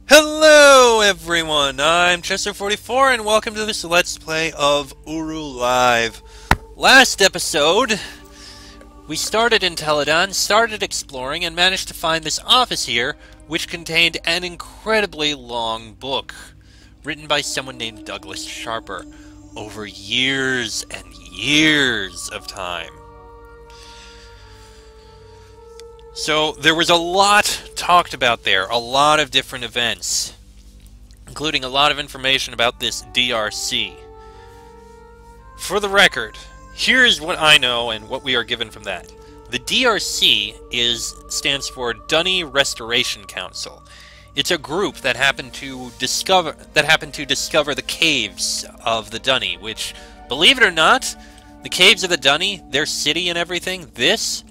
Hello everyone, I'm Chester44 and welcome to this Let's Play of UruLive. Last episode, we started in Teledahn, started exploring, and managed to find this office here, which contained an incredibly long book, written by someone named Douglas Sharper, over years and years of time. So, there was a lot talked about there, a lot of different events, including a lot of information about this DRC. For the record, here's what I know and what we are given from that. The DRC stands for Dunny Restoration Council. It's a group that happened to discover the caves of the Dunny, which, believe it or not, the caves of the Dunny, their city and everything, This,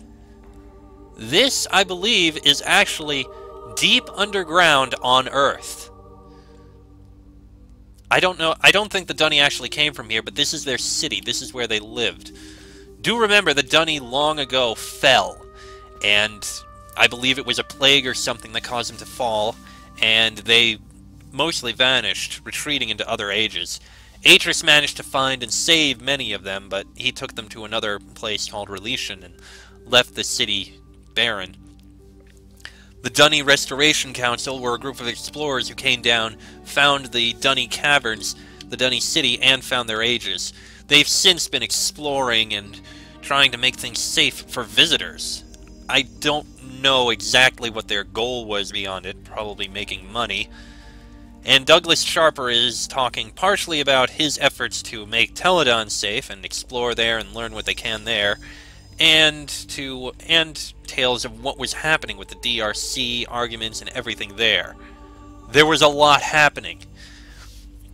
I believe, is actually deep underground on Earth. I don't know. I don't think the Dunny actually came from here, but this is their city. This is where they lived. Do remember the Dunny long ago fell, and I believe it was a plague or something that caused them to fall, and they mostly vanished, retreating into other ages. Atris managed to find and save many of them, but he took them to another place called Relation and left the city barren. The Dunny Restoration Council were a group of explorers who came down, found the Dunny Caverns, the Dunny City, and found their ages. They've since been exploring and trying to make things safe for visitors. I don't know exactly what their goal was beyond it, probably making money. And Douglas Sharper is talking partially about his efforts to make Teledahn safe and explore there and learn what they can there, and tales of what was happening with the DRC, arguments, and everything there. There was a lot happening.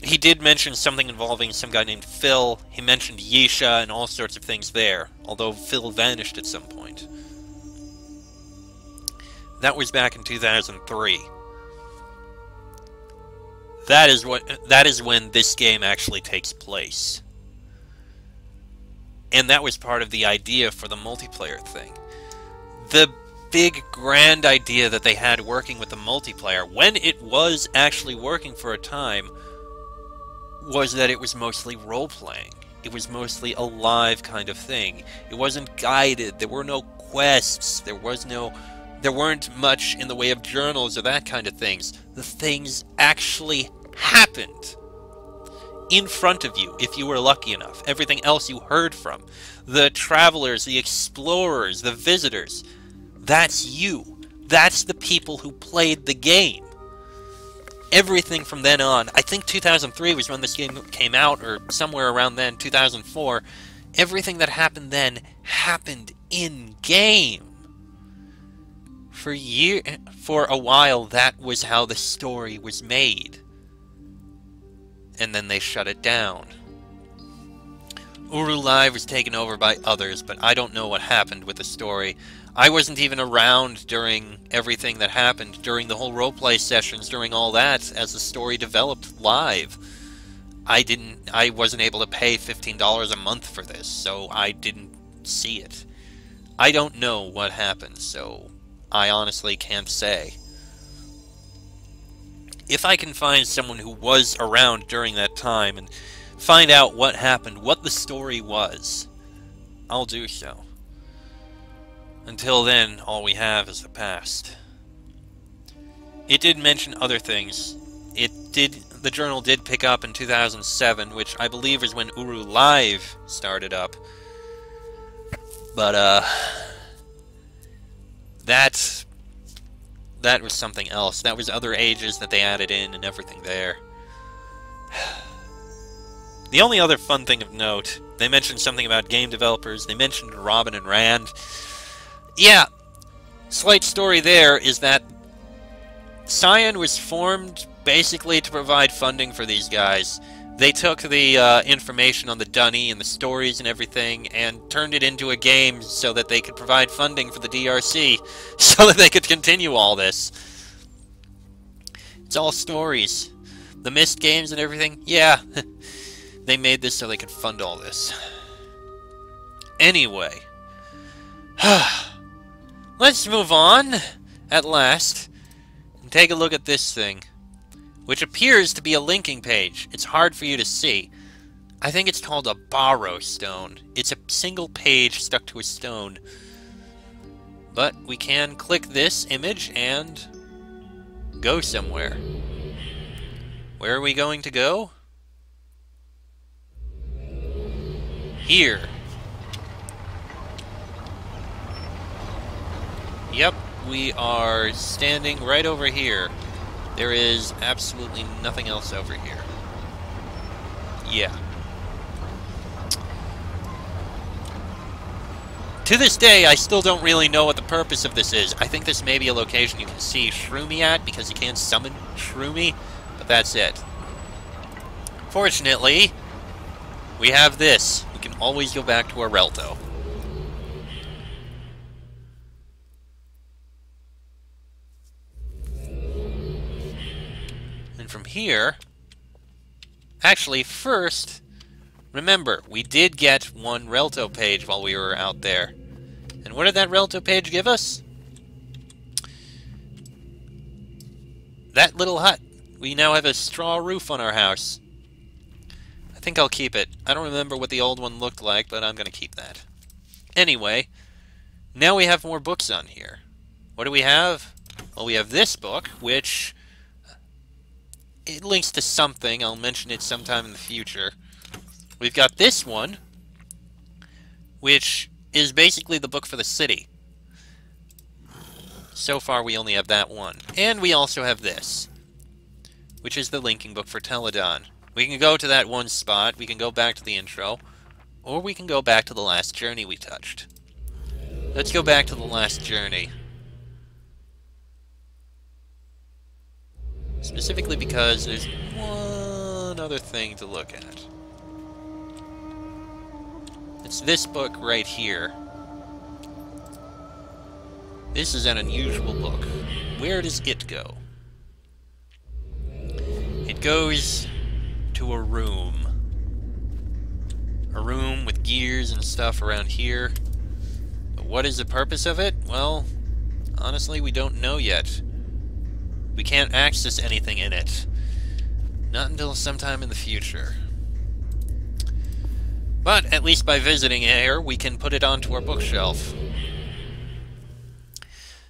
He did mention something involving some guy named Phil. He mentioned Yisha and all sorts of things there, although Phil vanished at some point. That was back in 2003. That is when this game actually takes place. And that was part of the idea for the multiplayer thing. The big, grand idea that they had working with the multiplayer, when it was actually working for a time, was that it was mostly role-playing. It was mostly a live kind of thing. It wasn't guided. There were no quests. There weren't much in the way of journals or that kind of things. The things actually happened in front of you, if you were lucky enough. Everything else you heard from. The travelers, the explorers, the visitors. That's you. That's the people who played the game. Everything from then on. I think 2003 was when this game came out, or somewhere around then, 2004. Everything that happened then happened in-game. For a while, that was how the story was made. And then they shut it down. UruLive was taken over by others, but I don't know what happened with the story. I wasn't even around during everything that happened, during the whole roleplay sessions, during all that, as the story developed live. I wasn't able to pay $15 a month for this, so I didn't see it. I don't know what happened, so I honestly can't say. If I can find someone who was around during that time and find out what happened, what the story was, I'll do so. Until then, all we have is the past. It did mention other things. The journal did pick up in 2007, which I believe is when UruLive started up. But, that was something else. That was other ages that they added in and everything there. The only other fun thing of note, they mentioned something about game developers. They mentioned Robin and Rand. Yeah, slight story there is that Cyan was formed basically to provide funding for these guys. They took the information on the Dunny and the stories and everything and turned it into a game so that they could provide funding for the DRC, so that they could continue all this. It's all stories. The Myst games and everything, yeah, they made this so they could fund all this. Anyway, let's move on, at last, and take a look at this thing. which appears to be a linking page. It's hard for you to see. I think it's called a borrow stone. It's a single page stuck to a stone. But we can click this image and go somewhere. Where are we going to go? Here. Yep, we are standing right over here. There is absolutely nothing else over here. Yeah. To this day, I still don't really know what the purpose of this is. I think this may be a location you can see Shroomy at, because you can't summon Shroomy, but that's it. Fortunately, we have this. We can always go back to Arelto. And from here... Actually, first... Remember, we did get one Relto page while we were out there. And what did that Relto page give us? That little hut. We now have a straw roof on our house. I think I'll keep it. I don't remember what the old one looked like, but I'm going to keep that. Anyway, now we have more books on here. What do we have? Well, we have this book, which... It links to something. I'll mention it sometime in the future. We've got this one, which is basically the book for the city. So far, we only have that one. And we also have this, which is the linking book for Teledahn. We can go to that one spot, we can go back to the intro, or we can go back to the last journey we touched. Let's go back to the last journey. Specifically because there's one other thing to look at. It's this book right here. This is an unusual book. Where does it go? It goes to a room. A room with gears and stuff around here. But what is the purpose of it? Well, honestly, we don't know yet. We can't access anything in it. Not until sometime in the future. But, at least by visiting here, we can put it onto our bookshelf.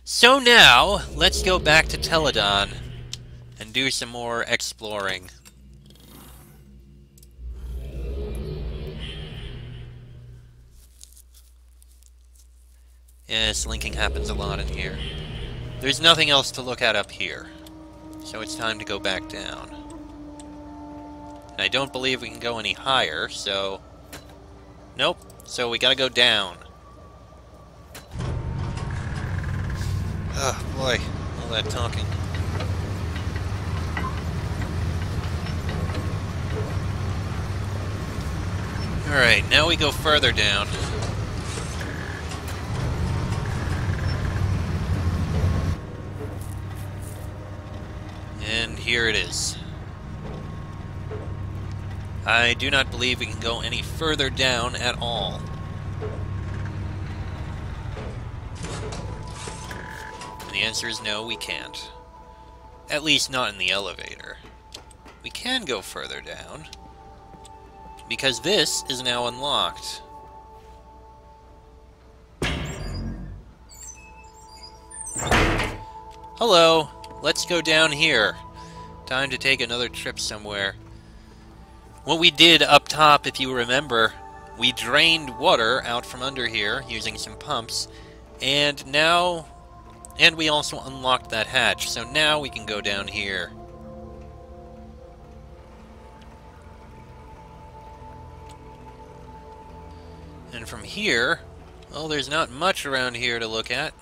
So now, let's go back to Teledahn and do some more exploring. Yes, linking happens a lot in here. There's nothing else to look at up here, so it's time to go back down. And I don't believe we can go any higher, so... Nope, so we gotta go down. Oh boy, all that talking. Alright, now we go further down. And here it is. I do not believe we can go any further down at all. And the answer is no, we can't. At least not in the elevator. We can go further down, because this is now unlocked. Hello, let's go down here. Time to take another trip somewhere. What we did up top, if you remember, we drained water out from under here using some pumps, and now... And we also unlocked that hatch, so now we can go down here. And from here, well, there's not much around here to look at.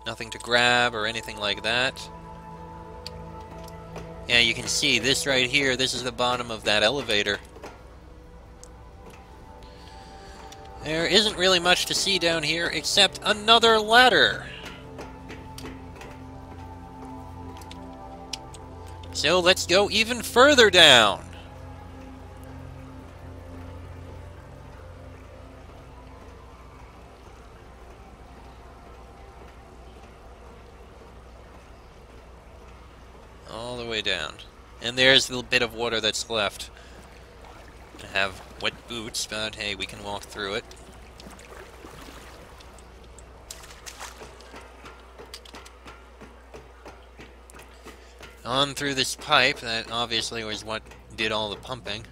Nothing to grab or anything like that. Yeah, you can see this right here, this is the bottom of that elevator. There isn't really much to see down here except another ladder. So let's go even further down. All the way down. And there's the bit of water that's left. I have wet boots, but hey, we can walk through it. On through this pipe, that obviously was what did all the pumping.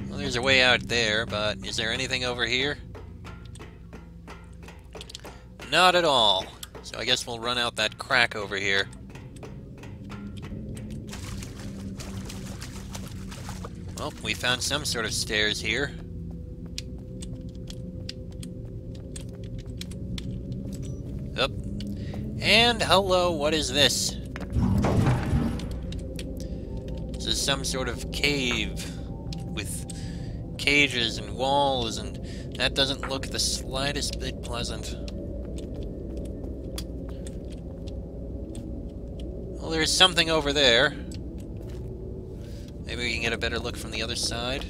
Well, there's a way out there, but is there anything over here? Not at all. So I guess we'll run out that crack over here. Well, we found some sort of stairs here. Up. And hello, what is this? This is some sort of cave with cages and walls, and that doesn't look the slightest bit pleasant. Well, there's something over there. Maybe we can get a better look from the other side.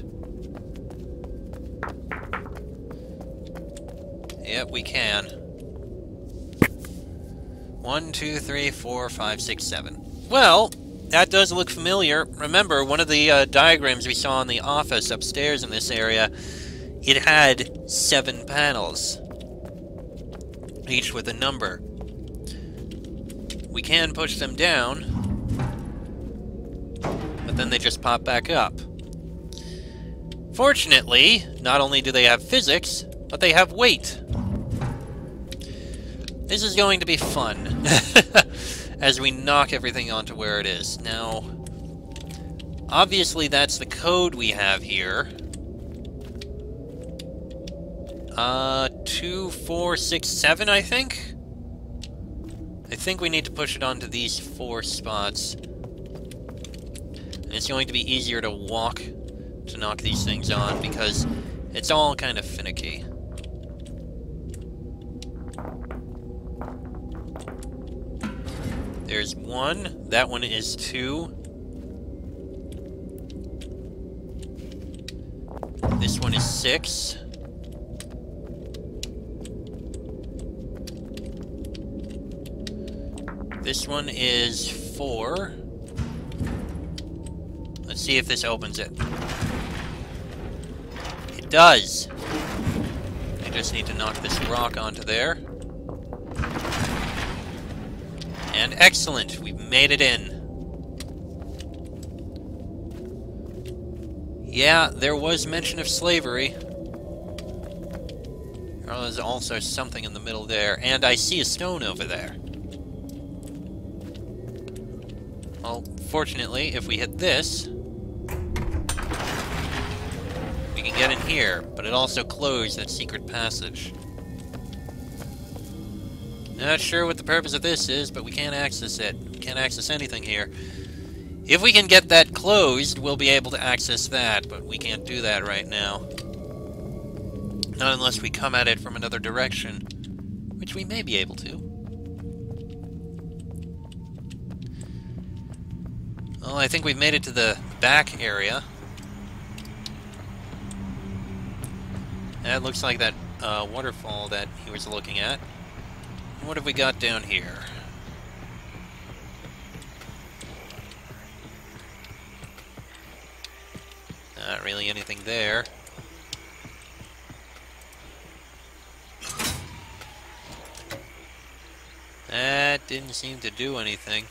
Yep, we can. 1, 2, 3, 4, 5, 6, 7. Well, that does look familiar. Remember, one of the diagrams we saw in the office upstairs in this area, it had 7 panels, each with a number. We can push them down, but then they just pop back up. Fortunately, not only do they have physics, but they have weight. This is going to be fun, as we knock everything onto where it is. Now, obviously that's the code we have here. 2, 4, 6, 7, I think? I think we need to push it onto these 4 spots. And it's going to be easier to walk to knock these things on, because it's all kind of finicky. There's 1. That one is 2. This one is 6. This one is 4. Let's see if this opens it. It does! I just need to knock this rock onto there. And excellent! We've made it in. Yeah, there was mention of slavery. There was also something in the middle there. And I see a stone over there. Well, fortunately, if we hit this, we can get in here, but it also closed that secret passage. Not sure what the purpose of this is, but we can't access it. We can't access anything here. If we can get that closed, we'll be able to access that, but we can't do that right now. Not unless we come at it from another direction, which we may be able to. Well, I think we've made it to the back area. That looks like that waterfall that he was looking at. What have we got down here? Not really anything there. That didn't seem to do anything.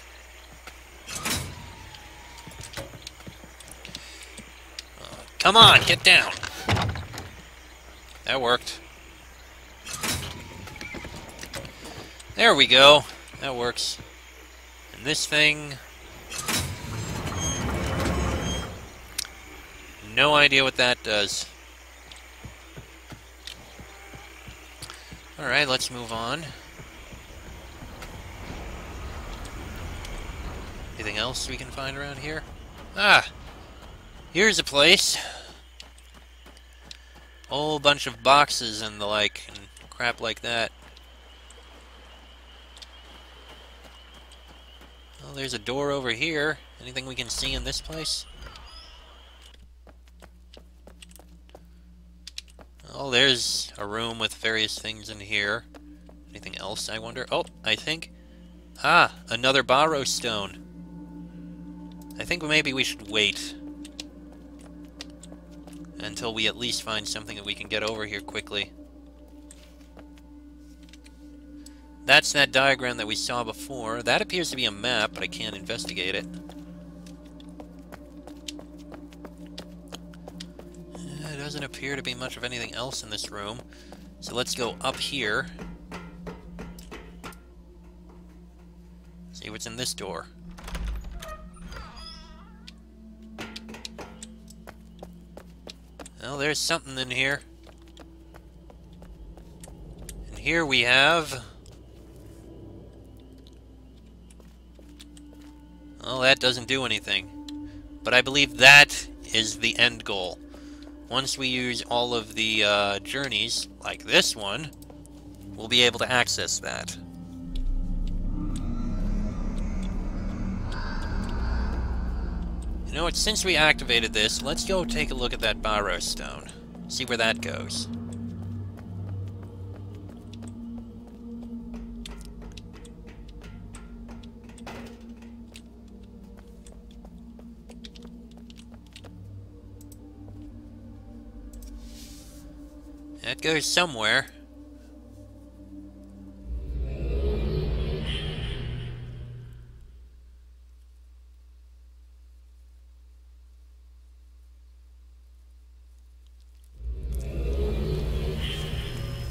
Come on, get down! That worked. There we go. That works. And this thing... no idea what that does. Alright, let's move on. Anything else we can find around here? Ah! Here's a place. Whole bunch of boxes and the like, and crap like that. Well, there's a door over here. Anything we can see in this place? Oh, there's a room with various things in here. Anything else, I wonder? Oh, I think Ah, another borrow stone. I think maybe we should wait until we at least find something that we can get over here quickly. That's that diagram that we saw before. That appears to be a map, but I can't investigate it. There doesn't appear to be much of anything else in this room. So let's go up here. See what's in this door. Well, there's something in here. And here we have... Well, that doesn't do anything. But I believe that is the end goal. Once we use all of the journeys, like this one, we'll be able to access that. You know what, since we activated this, let's go take a look at that borrow stone. See where that goes. That goes somewhere.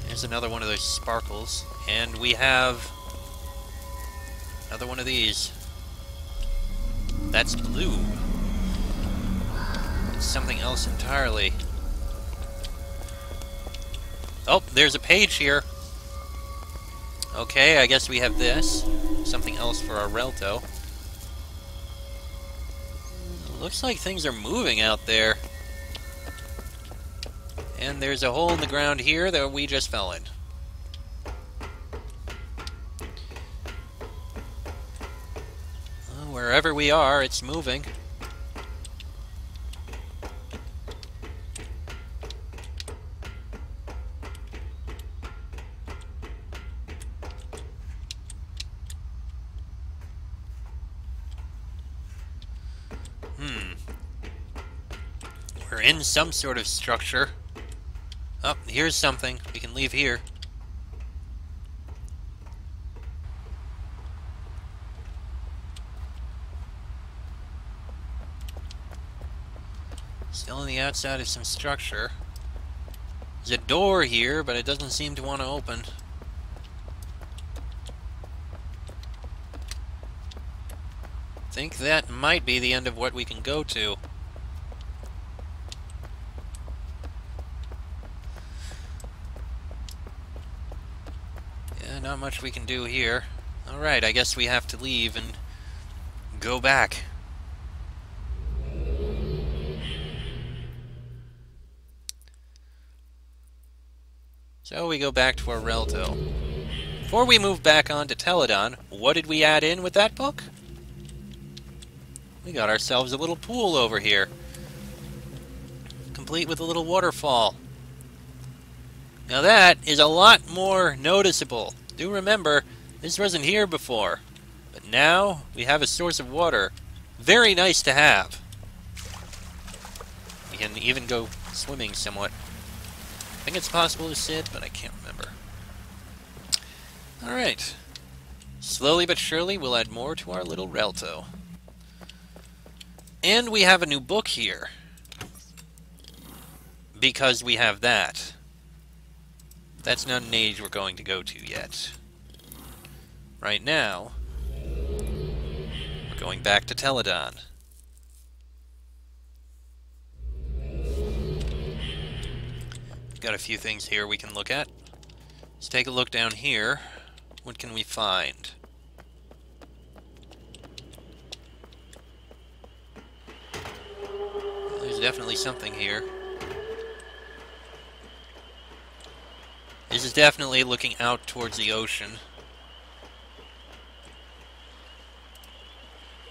There's another one of those sparkles, and we have another one of these. That's blue. It's something else entirely. Oh, there's a page here. Okay, I guess we have this. Something else for our Relto. Looks like things are moving out there. And there's a hole in the ground here that we just fell in. Well, wherever we are, it's moving. We're in some sort of structure. Oh, here's something. We can leave here. Still on the outside of some structure. There's a door here, but it doesn't seem to want to open. I think that might be the end of what we can go to. Not much we can do here. Alright, I guess we have to leave and go back. So we go back to our Relto. Before we move back on to Teledahn, what did we add in with that book? We got ourselves a little pool over here. Complete with a little waterfall. Now that is a lot more noticeable. Do remember, this wasn't here before. But now, we have a source of water. Very nice to have. We can even go swimming somewhat. I think it's possible to sit, but I can't remember. Alright. Slowly but surely, we'll add more to our little Relto. And we have a new book here. Because we have that. That's not an age we're going to go to yet. Right now, we're going back to Teledahn. Got a few things here we can look at. Let's take a look down here. What can we find? Well, there's definitely something here. This is definitely looking out towards the ocean.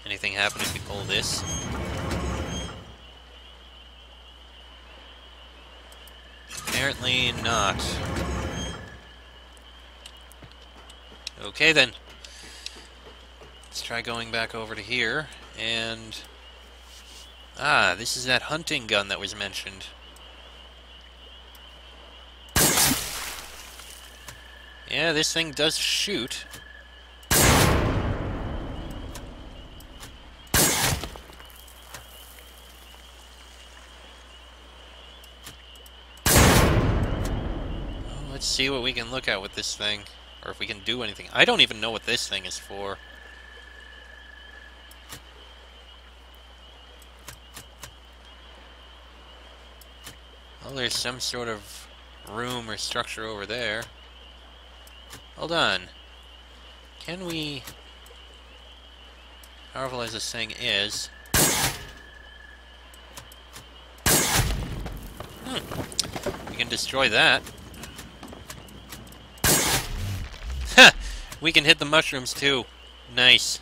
Anything happen if we pull this? Apparently not. Okay then. Let's try going back over to here, and... Ah, this is that hunting gun that was mentioned. Yeah, this thing does shoot. Let's see what we can look at with this thing, or if we can do anything. I don't even know what this thing is for. Well, there's some sort of room or structure over there. Hold on. Can we... Powerful as this thing is... We can destroy that. Ha! We can hit the mushrooms too. Nice.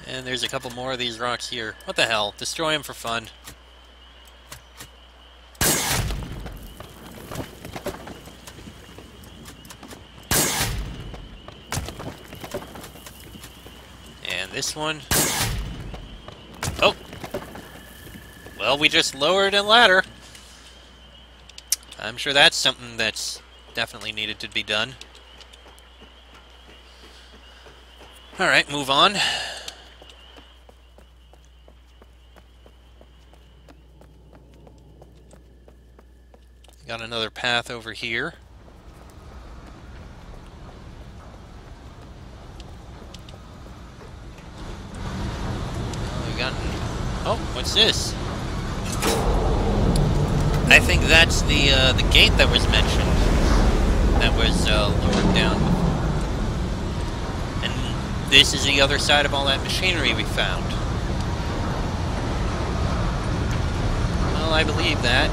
And there's a couple more of these rocks here. What the hell? Destroy them for fun. And this one. Oh! Well, we just lowered a ladder. I'm sure that's something that's definitely needed to be done. Alright, move on. Got another path over here. Oh, we got... Oh, what's this? I think that's the gate that was mentioned. That was lowered down. And this is the other side of all that machinery we found. Well, I believe that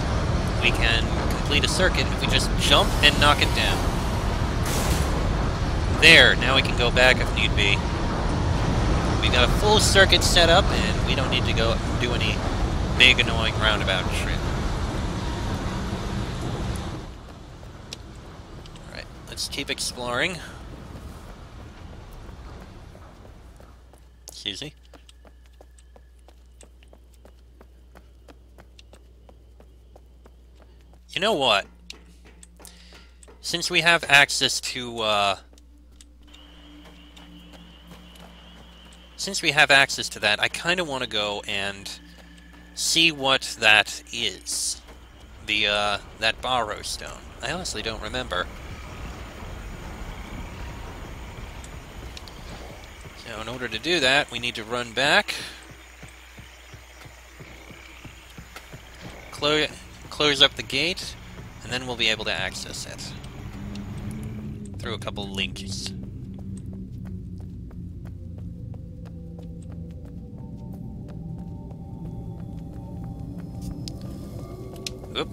we can complete a circuit if we just jump and knock it down. There, now we can go back if need be. We got a full circuit set up, and we don't need to go do any big annoying roundabout shit. Alright, let's keep exploring. Excuse me. You know what? Since we have access to, that, I kind of want to go and see what that is. That borrow stone. I honestly don't remember. So in order to do that, we need to run back. Close up the gate, and then we'll be able to access it through a couple links. Oop,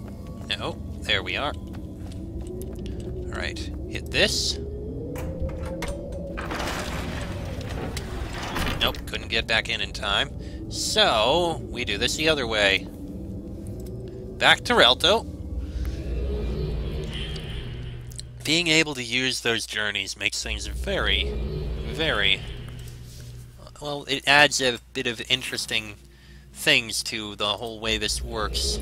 no, there we are. Alright, hit this. Nope, couldn't get back in time. So, we do this the other way. Back to Relto. Being able to use those journeys makes things very, very... Well, it adds a bit of interesting things to the whole way this works.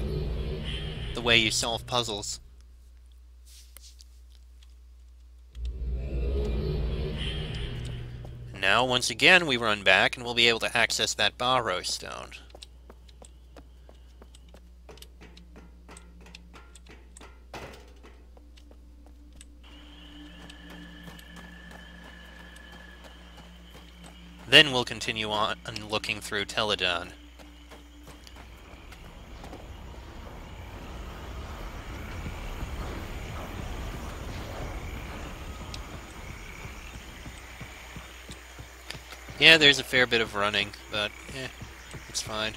The way you solve puzzles. Now, once again, we run back and we'll be able to access that borrow stone. Then we'll continue on and looking through Teledahn. Yeah, there's a fair bit of running, but it's fine.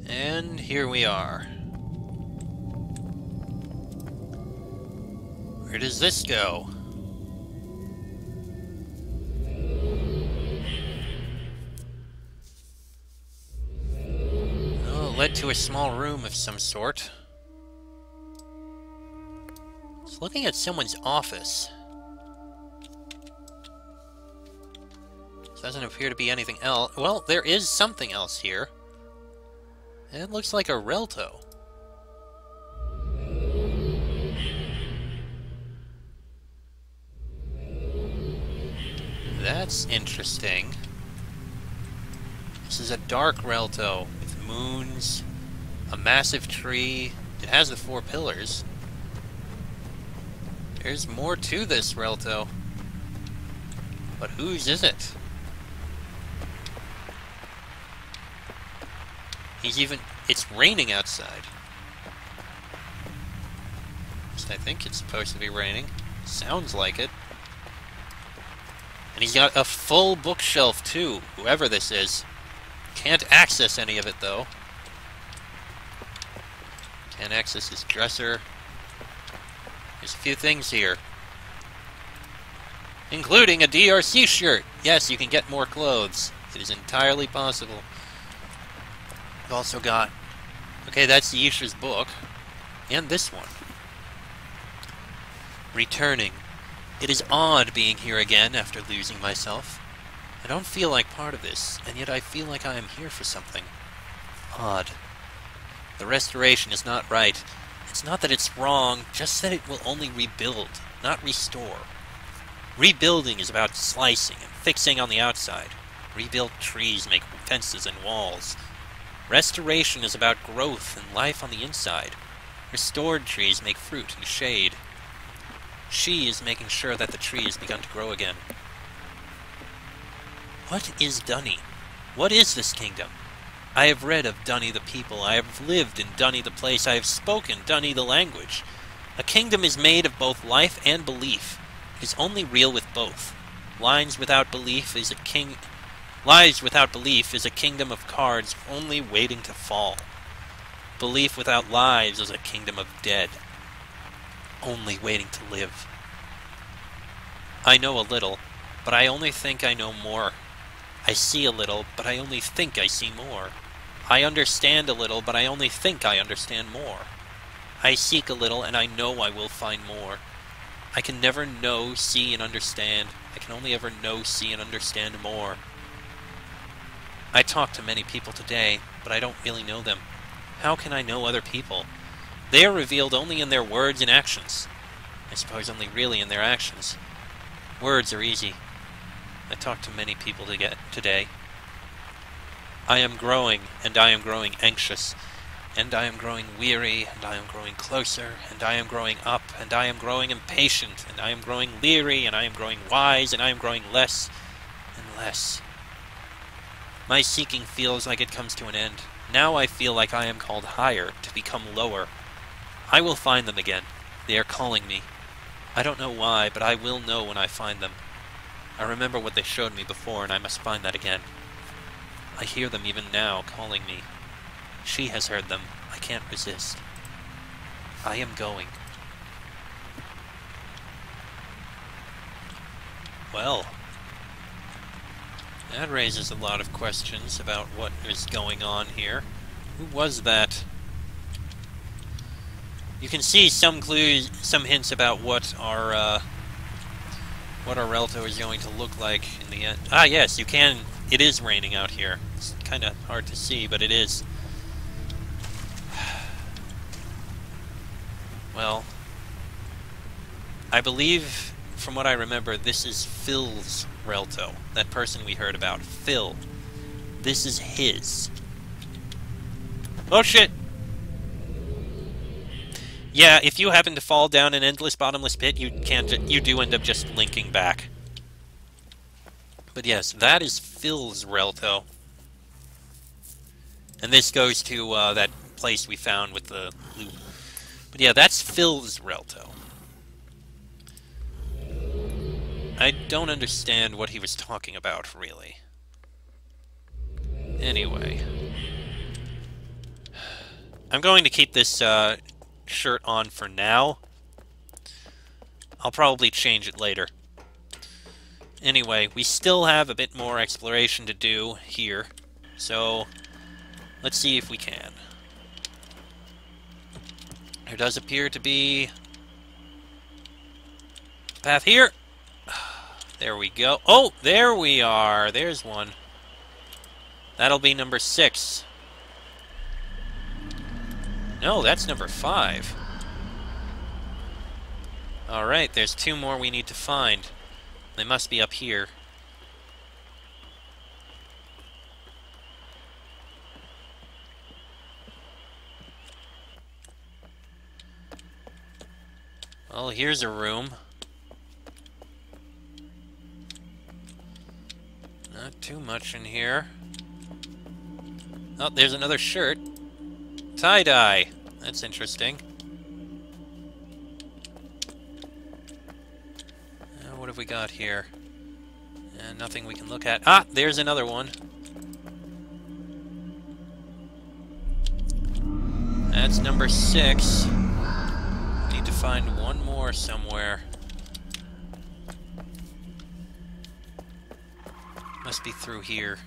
And here we are. Where does this go? led to a small room of some sort. It's looking at someone's office. Doesn't appear to be anything else. Well, there is something else here. It looks like a Relto. That's interesting. This is a dark Relto with moons, a massive tree. It has the 4 pillars. There's more to this Relto. But whose is it? It's raining outside. I think it's supposed to be raining. Sounds like it. And he's got a full bookshelf, too, whoever this is. Can't access any of it, though. Can't access his dresser. There's a few things here. Including a DRC shirt! Yes, you can get more clothes. It is entirely possible. We've also got... Okay, that's Yisha's book. And this one. Returning. It is odd being here again after losing myself. I don't feel like part of this, and yet I feel like I am here for something. Odd. The restoration is not right. It's not that it's wrong, just that it will only rebuild, not restore. Rebuilding is about slicing and fixing on the outside. Rebuilt trees make fences and walls. Restoration is about growth and life on the inside. Restored trees make fruit and shade. She is making sure that the tree has begun to grow again. What is Dunny? What is this kingdom? I have read of Dunny the people. I have lived in Dunny the place. I have spoken Dunny the language. A kingdom is made of both life and belief. It is only real with both. Lies without belief is a kingdom of cards only waiting to fall. Belief without lives is a kingdom of dead, only waiting to live. I know a little, but I only think I know more. I see a little, but I only think I see more. I understand a little, but I only think I understand more. I seek a little, and I know I will find more. I can never know, see, and understand. I can only ever know, see, and understand more. I talk to many people today, but I don't really know them. How can I know other people? They are revealed only in their words and actions. I suppose only really in their actions. Words are easy. I talk to many people today. I am growing, and I am growing anxious, and I am growing weary, and I am growing closer, and I am growing up, and I am growing impatient, and I am growing leery, and I am growing wise, and I am growing less and less. My seeking feels like it comes to an end. Now I feel like I am called higher, to become lower. I will find them again. They are calling me. I don't know why, but I will know when I find them. I remember what they showed me before, and I must find that again. I hear them even now, calling me. She has heard them. I can't resist. I am going. Well, that raises a lot of questions about what is going on here. Who was that? You can see some clues, some hints about what our Relto is going to look like in the end. Ah, yes, you can. It is raining out here. It's kind of hard to see, but it is. Well, I believe, from what I remember, this is Phil's Relto. That person we heard about. Phil. This is his. Oh, shit! Yeah, if you happen to fall down an endless bottomless pit, you do end up just linking back. But yes, that is Phil's Relto. And this goes to that place we found with the loop. But yeah, that's Phil's Relto. I don't understand what he was talking about, really. Anyway. I'm going to keep this shirt on for now. I'll probably change it later. Anyway, we still have a bit more exploration to do here. So, Let's see if we can. There does appear to be a path here. There we go. Oh, there we are. There's one. That'll be number 6. No, that's number 5. Alright, there's 2 more we need to find. They must be up here. Well, here's a room. Not too much in here. Oh, there's another shirt. Tie-dye. That's interesting. What have we got here? Nothing we can look at. Ah, there's another one. That's number 6. Need to find one more somewhere. Must be through here.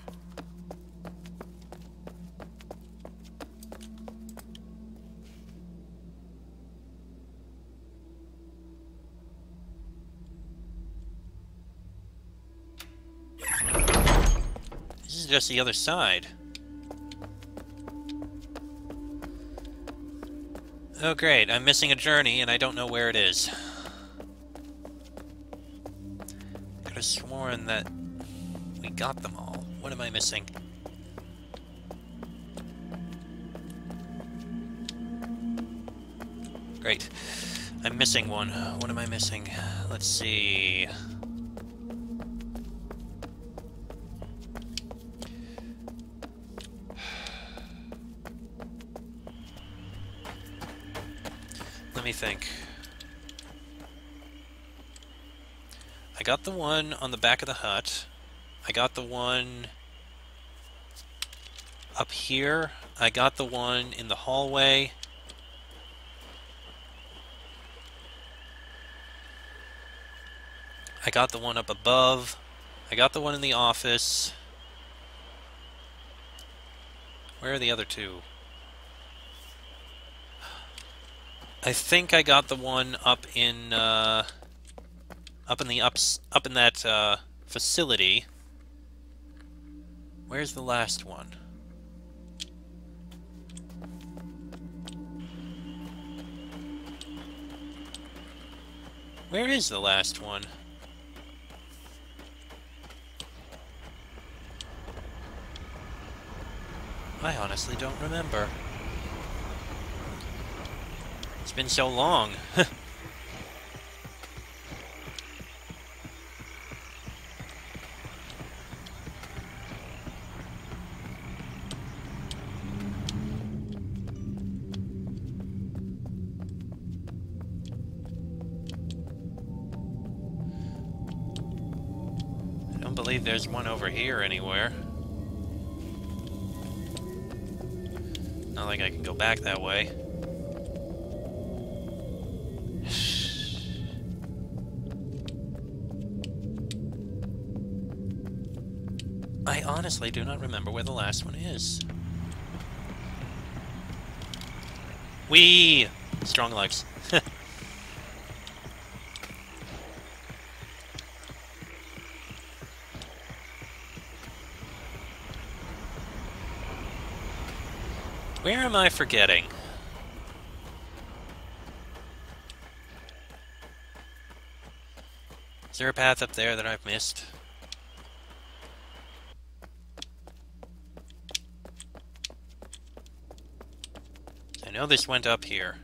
This is just the other side. Oh great, I'm missing a journey and I don't know where it is. Could have sworn that we got them all. What am I missing? Great. I'm missing one. What am I missing? Let's see. Let me think. I got the one on the back of the hut. I got the one up here. I got the one in the hallway. I got the one up above. I got the one in the office. Where are the other 2? I think I got the one up in that facility. Where's the last one? Where is the last one? I honestly don't remember. It's been so long. I don't believe there's one over here anywhere. Not like I can go back that way. I honestly do not remember where the last one is. Whee! Strong legs. Where am I forgetting? Is there a path up there that I've missed? I know this went up here.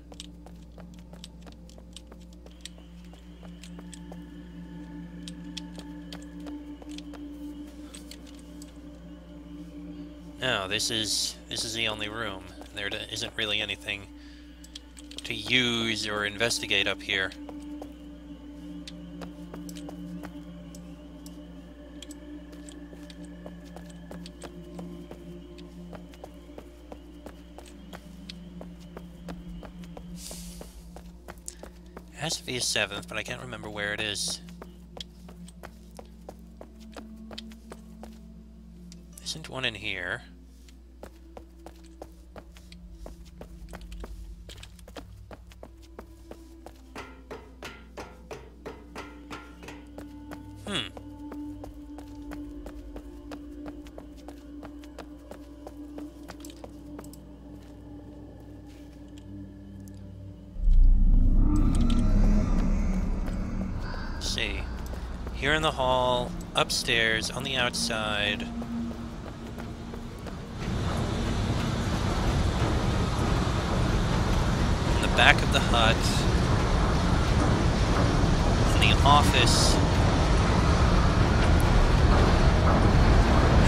No, this is the only room. There isn't really anything to use or investigate up here. It has to be a 7th, but I can't remember where it is. Isn't one in here? You're in the hall, upstairs, on the outside. In the back of the hut. In the office.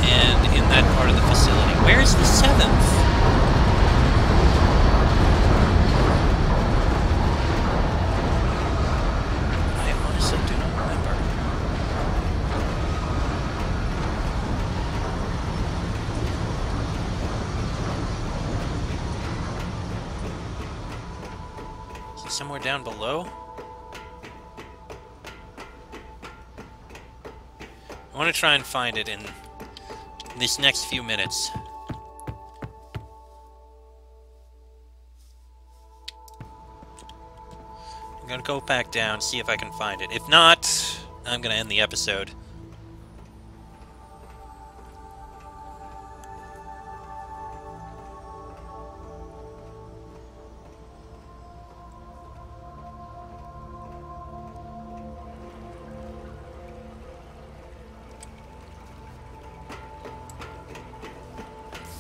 And in that part of the facility. Where's the 7th? I honestly do not remember. Is it somewhere down below? I want to try and find it in these next few minutes. I'm gonna go back down, see if I can find it. If not, I'm gonna end the episode.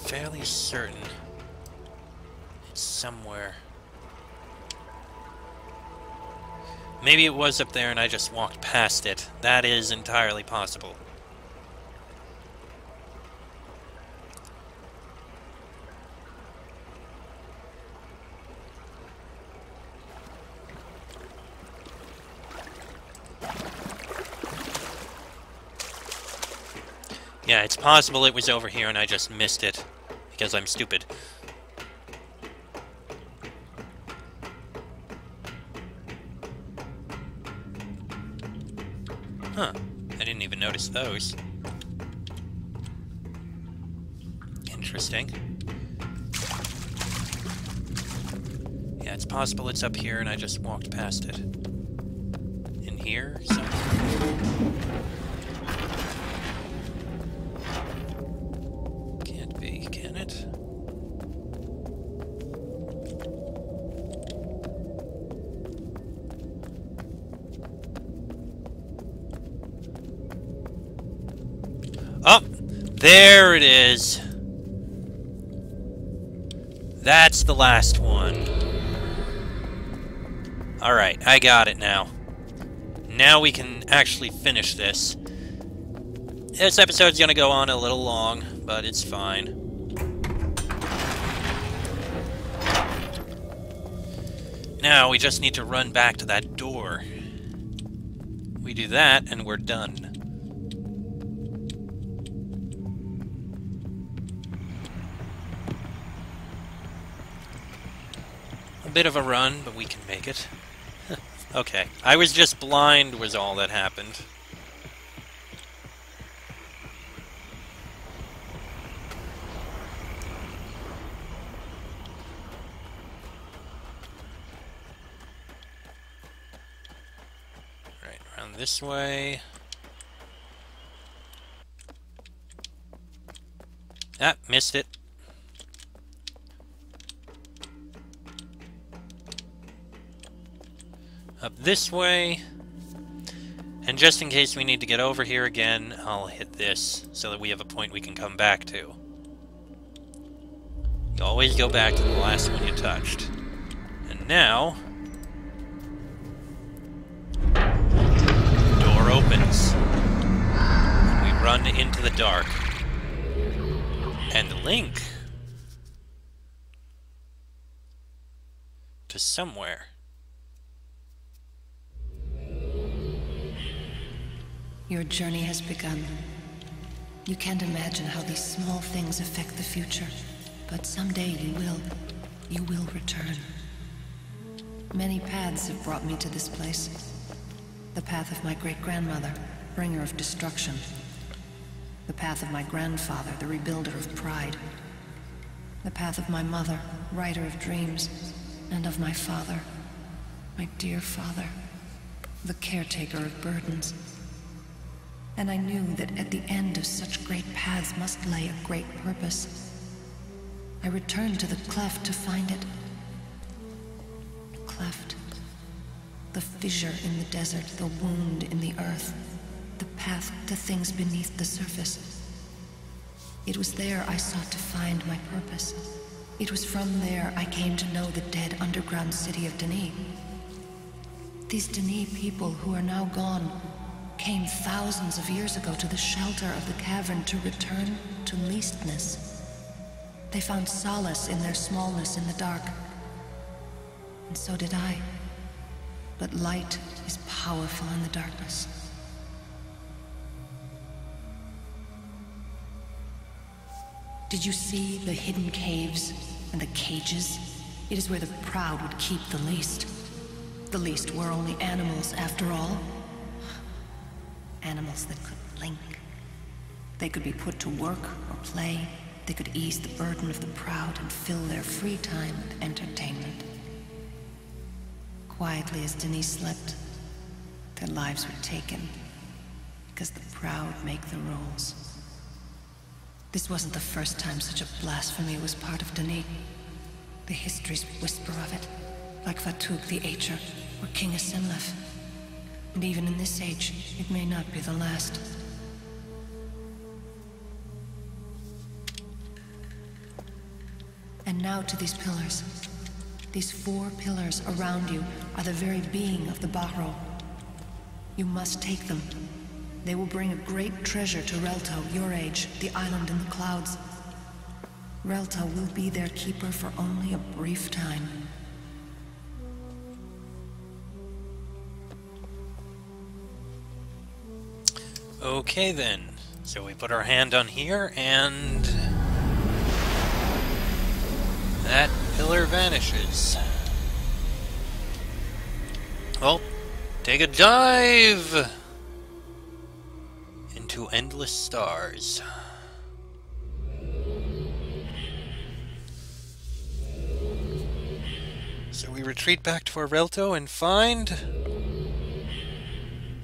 Fairly certain it's somewhere. Maybe it was up there and I just walked past it. That is entirely possible. Yeah, it's possible it was over here and I just missed it. Because I'm stupid. Huh. I didn't even notice those. Interesting. Yeah, it's possible it's up here and I just walked past it. In here, somewhere? Can't be, can it? Oh! There it is! That's the last one. Alright, I got it now. Now we can actually finish this. This episode's gonna go on a little long, but it's fine. Now we just need to run back to that door. We do that, and we're done. A bit of a run, but we can make it. Okay, I was just blind was all that happened. Right, around this way. Ah, missed it. Up this way, and just in case we need to get over here again, I'll hit this so that we have a point we can come back to. You always go back to the last one you touched. And now, the door opens, and we run into the dark. And link to somewhere. Your journey has begun. You can't imagine how these small things affect the future, but someday you will. You will return. Many paths have brought me to this place. The path of my great-grandmother, bringer of destruction. The path of my grandfather, the rebuilder of pride. The path of my mother, writer of dreams. And of my father, my dear father, the caretaker of burdens. And I knew that at the end of such great paths must lay a great purpose. I returned to the cleft to find it. The cleft. The fissure in the desert, the wound in the earth. the path to things beneath the surface. It was there I sought to find my purpose. It was from there I came to know the dead underground city of Denis. These Denis people who are now gone came thousands of years ago to the shelter of the cavern to return to leastness. They found solace in their smallness in the dark. And so did I. But light is powerful in the darkness. Did you see the hidden caves and the cages? It is where the proud would keep the least. The least were only animals, after all. Animals that could blink. They could be put to work or play. They could ease the burden of the proud and fill their free time with entertainment. Quietly as Denis slept, their lives were taken because the proud make the rules. This wasn't the first time such a blasphemy was part of Denis. The histories whisper of it, like Fatug the Acher or King Asimlef. And even in this age, it may not be the last. And now to these pillars. These 4 pillars around you are the very being of the Bahro. You must take them. They will bring a great treasure to Relto, your age, the island in the clouds. Relto will be their keeper for only a brief time. Okay then, so we put our hand on here and that pillar vanishes. Well, take a dive into endless stars. So we retreat back to Arelto and find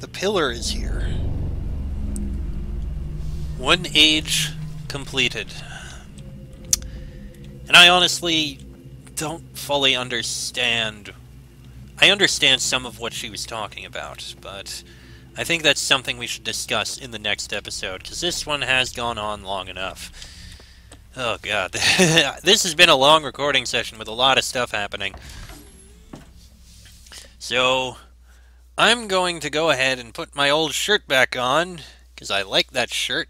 the pillar is here. 1 age completed. And I honestly don't fully understand. I understand some of what she was talking about, but I think that's something we should discuss in the next episode, because this one has gone on long enough. Oh god, this has been a long recording session with a lot of stuff happening. So, I'm going to go ahead and put my old shirt back on, because I like that shirt.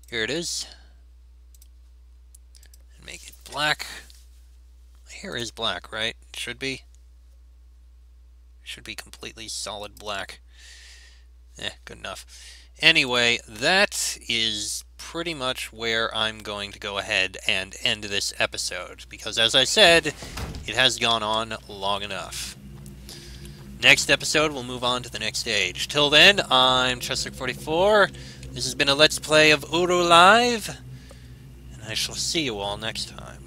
Here it is. And make it black. My hair is black, right? It should be. Should be completely solid black. Good enough. Anyway, that is pretty much where I'm going to go ahead and end this episode, because as I said, it has gone on long enough. Next episode, we'll move on to the next stage. Till then, I'm Chester44. This has been a Let's Play of UruLive, and I shall see you all next time.